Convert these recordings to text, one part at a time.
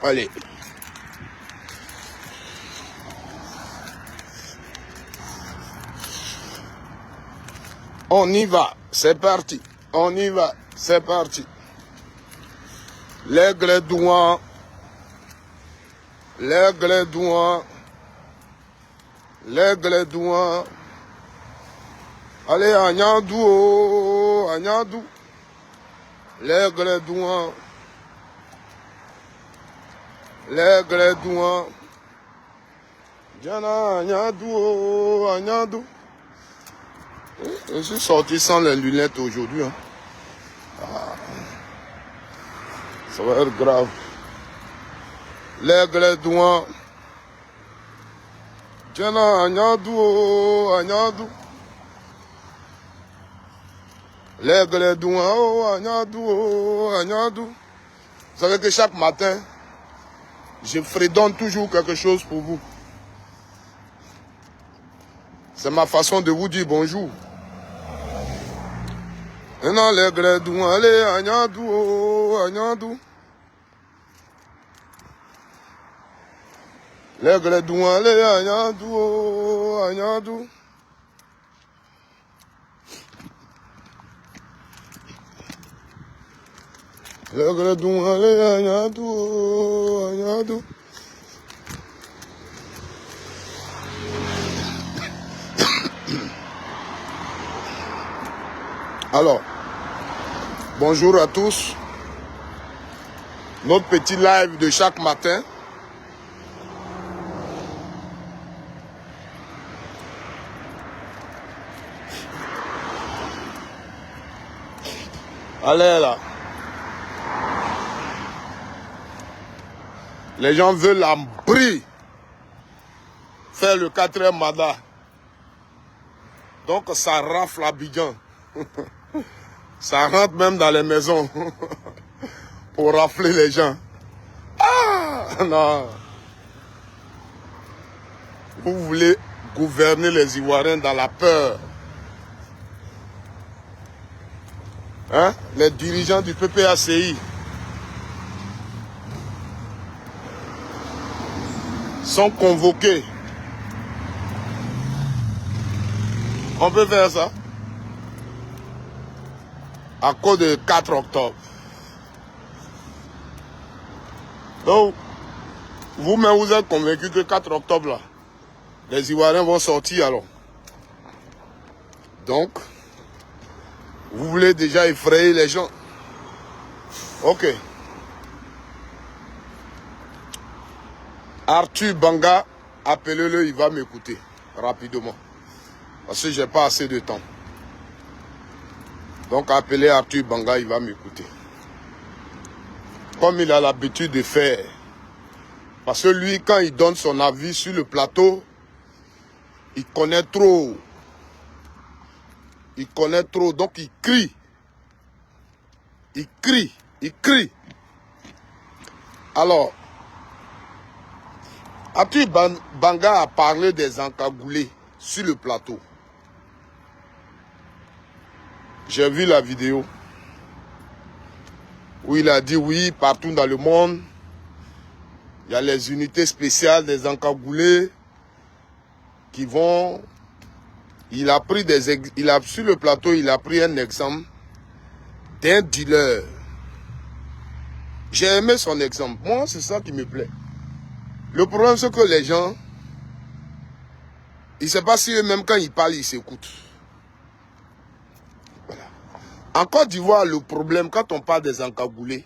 Allez. On y va, c'est parti. On y va, c'est parti. L'aigle douan. L'aigle douan. L'aigle douan. Allez, Agnadou, oh, Agnadou. L'aigle douan. L'aigle douan. Diana, Agnadou, oh, Agnadou. Je suis sorti sans les lunettes aujourd'hui. Hein. Ah. Ça va être grave. L'aigle douan. Diana, Agnadou, oh, Agnadou. L'aigle douan, oh, Agnadou, oh, Agnadou. Vous savez que chaque matin, je fredonne toujours quelque chose pour vous. C'est ma façon de vous dire bonjour. Non, l'aigle douan, allez, Agnadou, oh, Agnadou. L'aigle douan, allez, Agnadou, oh, Agnadou. L'aigle douan, allez, Agnadou, oh, Agnadou. Alors, bonjour à tous. Notre petit live de chaque matin. Allez là. Les gens veulent en brie faire le 4e mandat. Donc ça rafle Abidjan. Ça rentre même dans les maisons pour rafler les gens. Ah non. Vous voulez gouverner les Ivoiriens dans la peur. Hein? Les dirigeants du PPACI sont convoqués. On peut faire ça à cause de 4 octobre. Donc, vous-même vous êtes convaincu que 4 octobre, là, les Ivoiriens vont sortir alors. Donc, vous voulez déjà effrayer les gens. Ok. Arthur Banga, appelez-le, il va m'écouter rapidement. Parce que je n'ai pas assez de temps. Donc appelez Arthur Banga, il va m'écouter. Comme il a l'habitude de faire. Parce que lui, quand il donne son avis sur le plateau, il connaît trop. Il connaît trop, donc il crie. Il crie, il crie. Alors, Arthur Banga a parlé des encagoulés sur le plateau. J'ai vu la vidéo où il a dit oui, partout dans le monde, il y a les unités spéciales des encagoulés qui vont... Il a pris sur le plateau, il a pris un exemple d'un dealer. J'ai aimé son exemple. Moi, c'est ça qui me plaît. Le problème, c'est que les gens, ils ne savent pas si eux-mêmes, quand ils parlent, ils s'écoutent. Voilà. En Côte d'Ivoire, le problème, quand on parle des encagoulés,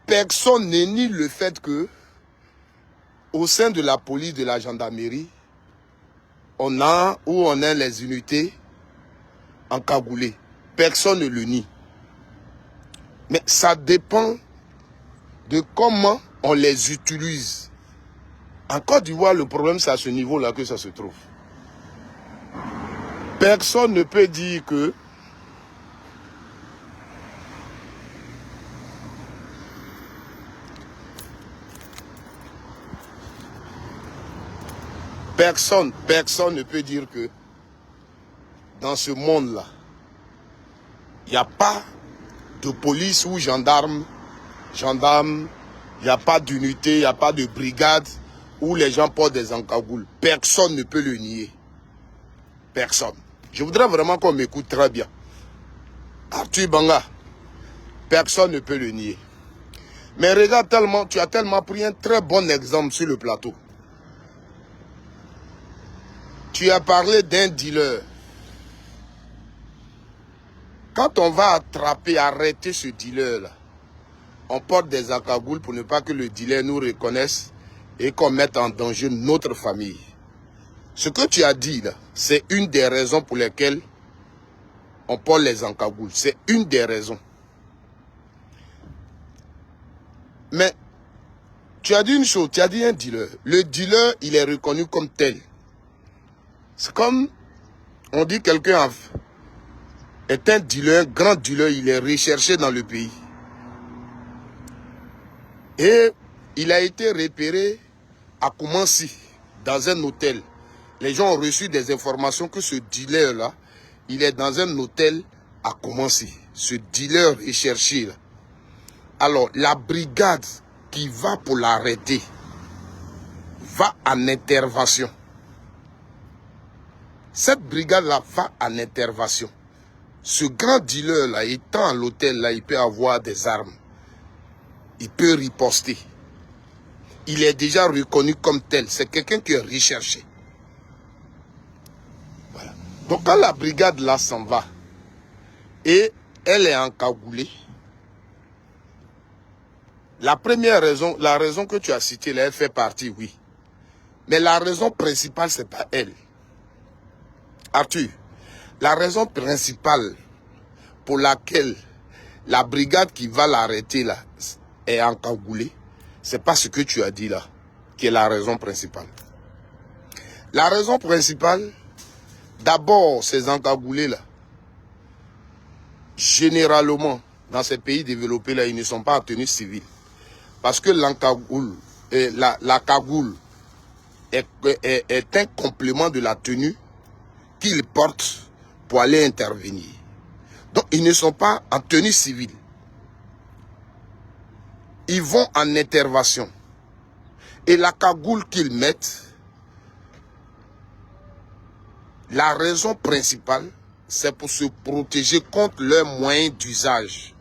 personne ne nie le fait que, au sein de la police, de la gendarmerie, on a les unités encagoulées. Personne ne le nie. Mais ça dépend de comment on les utilise. En Côte d'Ivoire, le problème, c'est à ce niveau-là que ça se trouve. Personne ne peut dire que personne ne peut dire que dans ce monde-là, il n'y a pas de police ou gendarme il n'y a pas d'unité, il n'y a pas de brigade où les gens portent des encagoules. Personne ne peut le nier. Personne. Je voudrais vraiment qu'on m'écoute très bien. Arthur Banga, personne ne peut le nier. Mais regarde tellement, tu as tellement pris un très bon exemple sur le plateau. Tu as parlé d'un dealer. Quand on va attraper, arrêter ce dealer-là, on porte des encagoules pour ne pas que le dealer nous reconnaisse et qu'on mette en danger notre famille. Ce que tu as dit là, c'est une des raisons pour lesquelles on porte les encagoules. C'est une des raisons. Mais tu as dit une chose, tu as dit un dealer. Le dealer, il est reconnu comme tel. C'est comme on dit quelqu'un est un dealer, un grand dealer, il est recherché dans le pays. Et il a été repéré à Koumansi, dans un hôtel. Les gens ont reçu des informations que ce dealer-là, il est dans un hôtel à Koumansi. Ce dealer recherché là. Alors, la brigade qui va pour l'arrêter va en intervention. Cette brigade-là va en intervention. Ce grand dealer-là, étant à l'hôtel-là, il peut avoir des armes. Il peut riposter. Il est déjà reconnu comme tel. C'est quelqu'un qui est recherché. Voilà. Donc quand la brigade là s'en va, et elle est encagoulée, la première raison, la raison que tu as citée, là, elle fait partie, oui. Mais la raison principale, c'est pas elle. Arthur, la raison principale pour laquelle la brigade qui va l'arrêter là est encagoulée, c'est pas ce que tu as dit là, qui est la raison principale. La raison principale, d'abord, ces encagoulés là, généralement, dans ces pays développés là, ils ne sont pas en tenue civile. Parce que l'encagoule, la cagoule est un complément de la tenue qu'ils portent pour aller intervenir. Donc, ils ne sont pas en tenue civile. Ils vont en intervention. Et la cagoule qu'ils mettent, la raison principale, c'est pour se protéger contre leurs moyens d'usage.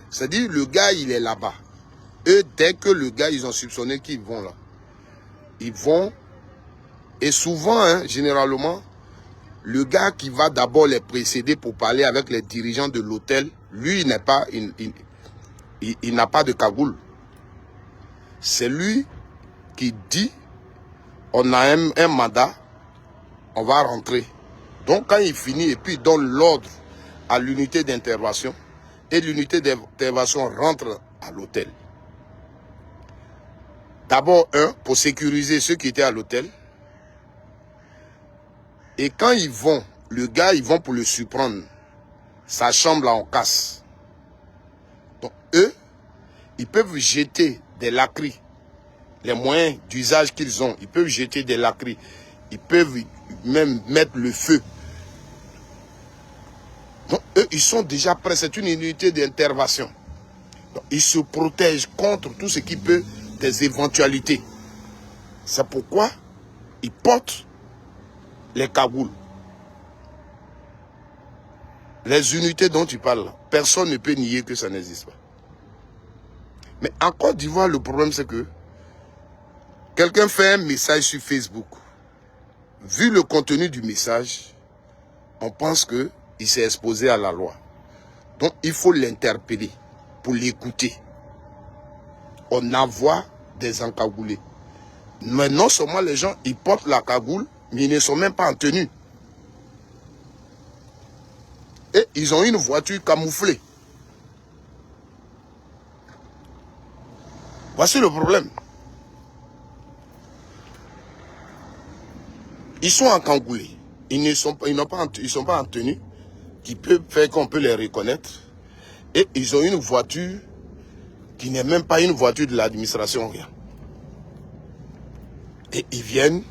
C'est-à-dire, le gars, il est là-bas. Eux, dès que le gars, ils ont soupçonné qu'ils vont là, ils vont, et souvent, hein, généralement, le gars qui va d'abord les précéder pour parler avec les dirigeants de l'hôtel, lui, il n'a pas, il n'a pas de cagoule. C'est lui qui dit, on a un mandat, on va rentrer. Donc quand il finit et puis il donne l'ordre à l'unité d'intervention, et l'unité d'intervention rentre à l'hôtel. D'abord, pour sécuriser ceux qui étaient à l'hôtel. Et quand ils vont, le gars, ils vont pour le surprendre. Sa chambre là, on casse. Donc eux, ils peuvent jeter des lacriers. Les moyens d'usage qu'ils ont, ils peuvent jeter des lacriers. Ils peuvent même mettre le feu. Donc eux, ils sont déjà prêts. C'est une unité d'intervention. Donc ils se protègent contre tout ce qui peut des éventualités. C'est pourquoi ils portent les cagoules. Les unités dont tu parles, personne ne peut nier que ça n'existe pas. Mais en Côte d'Ivoire, le problème c'est que quelqu'un fait un message sur Facebook. Vu le contenu du message, on pense qu'il s'est exposé à la loi. Donc il faut l'interpeller pour l'écouter. On envoie des encagoulés. Mais non seulement les gens, ils portent la cagoule, mais ils ne sont même pas en tenue. Et ils ont une voiture camouflée. Voici le problème. Ils sont encagoulés. Ils sont pas en tenue, qui peut faire qu'on peut les reconnaître. Et ils ont une voiture qui n'est même pas une voiture de l'administration, rien. Et ils viennent,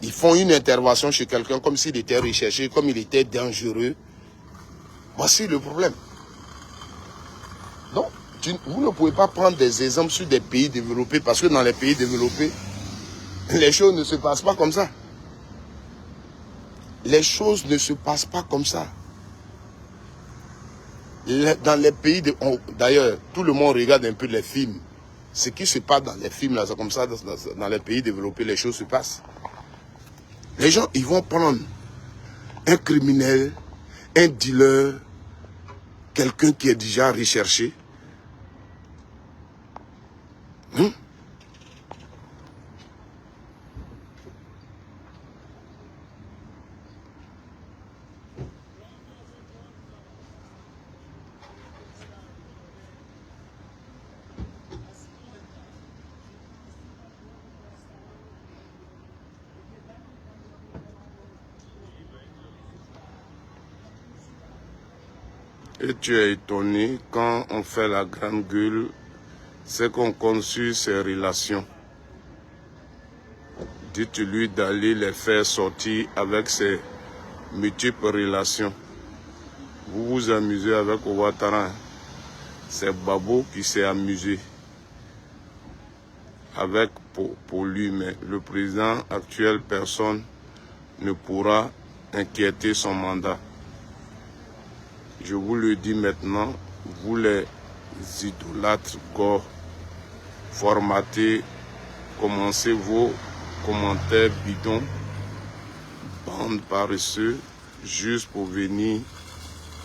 ils font une intervention chez quelqu'un comme s'il était recherché, comme il était dangereux. Voici le problème. Donc, vous ne pouvez pas prendre des exemples sur des pays développés parce que dans les pays développés, les choses ne se passent pas comme ça. Les choses ne se passent pas comme ça. Dans les pays, d'ailleurs, tout le monde regarde un peu les films. Ce qui se passe dans les films, là, c'est comme ça, dans les pays développés, les choses se passent. Les gens, ils vont prendre un criminel, un dealer, quelqu'un qui est déjà recherché. Et tu es étonné quand on fait la grande gueule, c'est qu'on conçut ses relations. Dites-lui d'aller les faire sortir avec ses multiples relations. Vous vous amusez avec Ouattara. C'est Babo qui s'est amusé avec pour lui, mais le président actuel, personne ne pourra inquiéter son mandat. Je vous le dis maintenant, vous les idolâtres corps, formatez, commencez vos commentaires bidons, bande paresseux, juste pour venir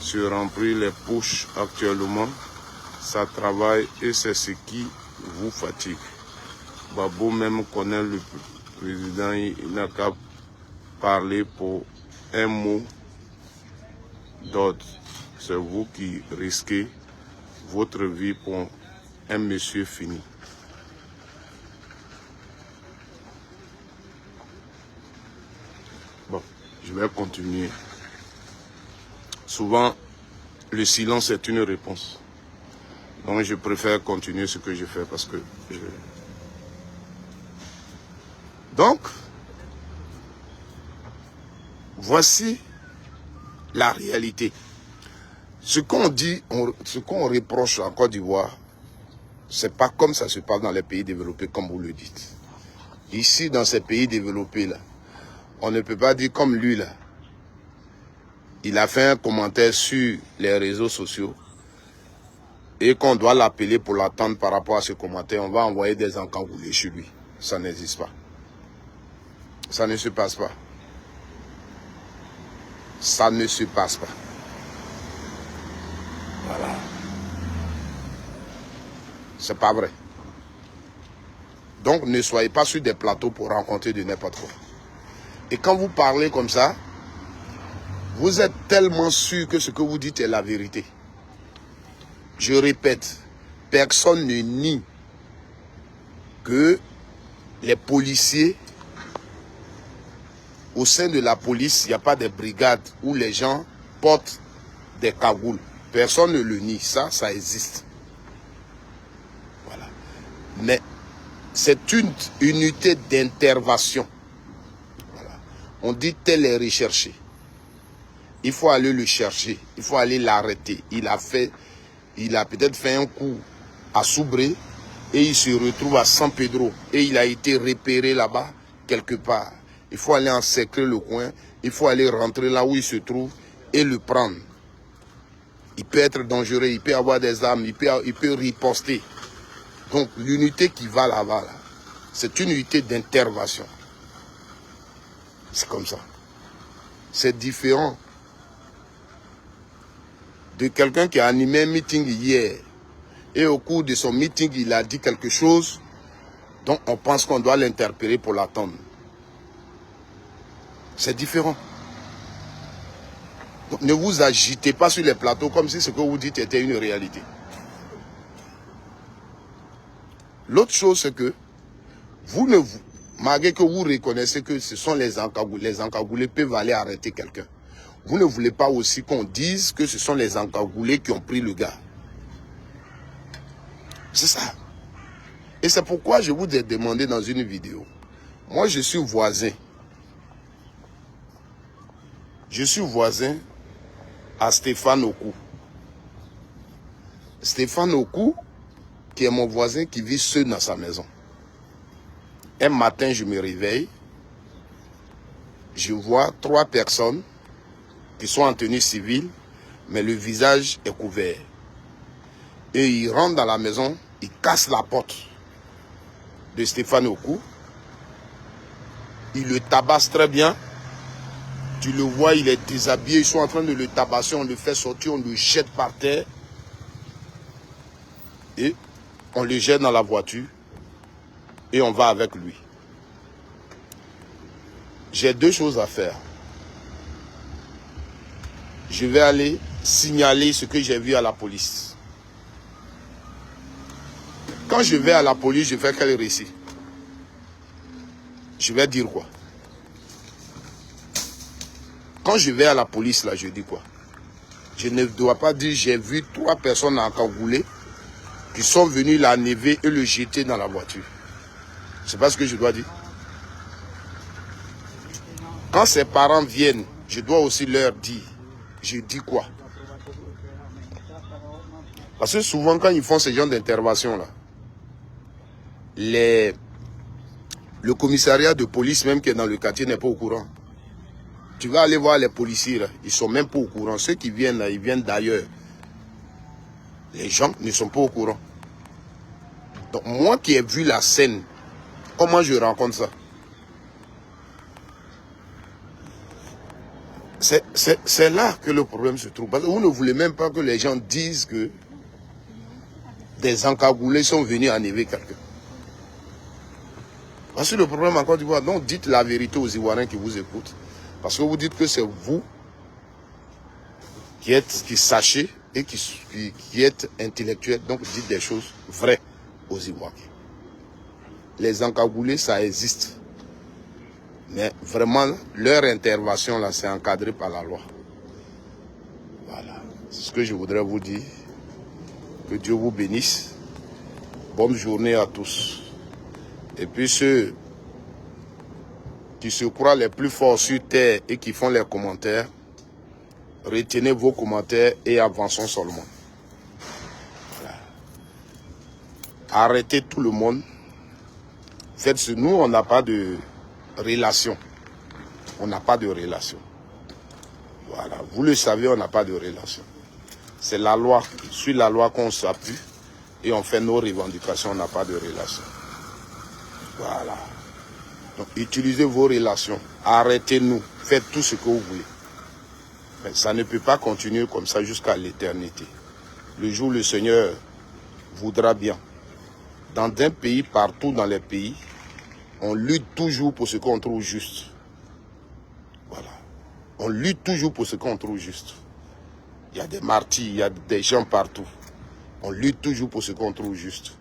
se remplir les poches actuellement. Ça travaille et c'est ce qui vous fatigue. Babo même connaît le président, il n'a qu'à parler pour un mot d'ordre. C'est vous qui risquez votre vie pour un monsieur fini. Bon, je vais continuer. Souvent, le silence est une réponse. Donc, je préfère continuer ce que je fais parce que Donc, voici la réalité. Ce qu'on dit, ce qu'on reproche en Côte d'Ivoire, c'est pas comme ça se passe dans les pays développés, comme vous le dites. Ici, dans ces pays développés-là, on ne peut pas dire comme lui, là. Il a fait un commentaire sur les réseaux sociaux et qu'on doit l'appeler pour l'attendre par rapport à ce commentaire. On va envoyer des encagoulés chez lui. Ça n'existe pas. Ça ne se passe pas. Ça ne se passe pas. Voilà. C'est pas vrai. Donc, ne soyez pas sur des plateaux pour rencontrer de n'importe quoi. Et quand vous parlez comme ça, vous êtes tellement sûr que ce que vous dites est la vérité. Je répète, personne ne nie que les policiers, au sein de la police, il n'y a pas de brigades où les gens portent des cagoules. Personne ne le nie, ça existe. Voilà. Mais c'est une unité d'intervention. Voilà. On dit tel est recherché. Il faut aller le chercher, il faut aller l'arrêter. Il a peut-être fait un coup à Soubré et il se retrouve à San Pedro et il a été repéré là-bas quelque part. Il faut aller encercler le coin, il faut aller rentrer là où il se trouve et le prendre. Il peut être dangereux, il peut avoir des armes, il peut riposter. Donc l'unité qui va là-bas, là, c'est une unité d'intervention. C'est comme ça. C'est différent de quelqu'un qui a animé un meeting hier et au cours de son meeting, il a dit quelque chose dont on pense qu'on doit l'interpeller pour l'attendre. C'est différent. Donc, ne vous agitez pas sur les plateaux comme si ce que vous dites était une réalité. L'autre chose, c'est que malgré que vous reconnaissez que ce sont les encagoulés peuvent aller arrêter quelqu'un. Vous ne voulez pas aussi qu'on dise que ce sont les encagoulés qui ont pris le gars. C'est ça. Et c'est pourquoi je vous ai demandé dans une vidéo. Moi, je suis voisin. Je suis voisin à Stéphane Okou. Stéphane Okou qui est mon voisin, qui vit seul dans sa maison. Un matin, je me réveille, je vois 3 personnes qui sont en tenue civile, mais le visage est couvert. Et ils rentrent dans la maison, ils cassent la porte de Stéphane Okou. Ils le tabassent très bien. Tu le vois, il est déshabillé. Ils sont en train de le tabasser, on le fait sortir, on le jette par terre. Et on le jette dans la voiture. Et on va avec lui. J'ai 2 choses à faire. Je vais aller signaler ce que j'ai vu à la police. Quand je vais à la police, je fais quel récit? Je vais dire quoi? Quand je vais à la police, là, je dis quoi? Je ne dois pas dire j'ai vu 3 personnes en cagoulé qui sont venus l'enlever et le jeter dans la voiture. C'est pas ce que je dois dire. Quand ses parents viennent, je dois aussi leur dire. Je dis quoi? Parce que souvent, quand ils font ce genre d'intervention-là, le commissariat de police même qui est dans le quartier n'est pas au courant. Tu vas aller voir les policiers, là, ils ne sont même pas au courant. Ceux qui viennent là, ils viennent d'ailleurs. Les gens ne sont pas au courant. Donc moi qui ai vu la scène, comment je rencontre ça? C'est là que le problème se trouve. Parce que vous ne voulez même pas que les gens disent que des encagoulés sont venus enlever quelqu'un. Parce que le problème en Côte d'Ivoire, donc dites la vérité aux Ivoiriens qui vous écoutent. Parce que vous dites que c'est vous qui sachez et qui êtes intellectuel. Donc dites des choses vraies aux Ivoiriens. Les encagoulés, ça existe. Mais vraiment, leur intervention, là, c'est encadré par la loi. Voilà. C'est ce que je voudrais vous dire. Que Dieu vous bénisse. Bonne journée à tous. Et puis ceux qui se croient les plus forts sur terre et qui font les commentaires, retenez vos commentaires et avançons seulement. Voilà. Arrêtez tout le monde. Faites ce. Nous, on n'a pas de relation. On n'a pas de relation. Voilà. Vous le savez, on n'a pas de relation. C'est la loi. Sur la loi qu'on s'appuie et on fait nos revendications. On n'a pas de relation. Voilà. Donc, utilisez vos relations. Arrêtez-nous. Faites tout ce que vous voulez. Mais ça ne peut pas continuer comme ça jusqu'à l'éternité. Le jour où le Seigneur voudra bien. Dans un pays, partout dans les pays, on lutte toujours pour ce qu'on trouve juste. Voilà. On lutte toujours pour ce qu'on trouve juste. Il y a des martyrs, il y a des gens partout. On lutte toujours pour ce qu'on trouve juste.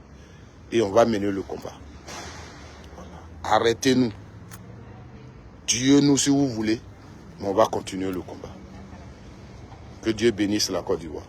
Et on va mener le combat. Arrêtez-nous. Tuez-nous si vous voulez, mais on va continuer le combat. Que Dieu bénisse la Côte d'Ivoire.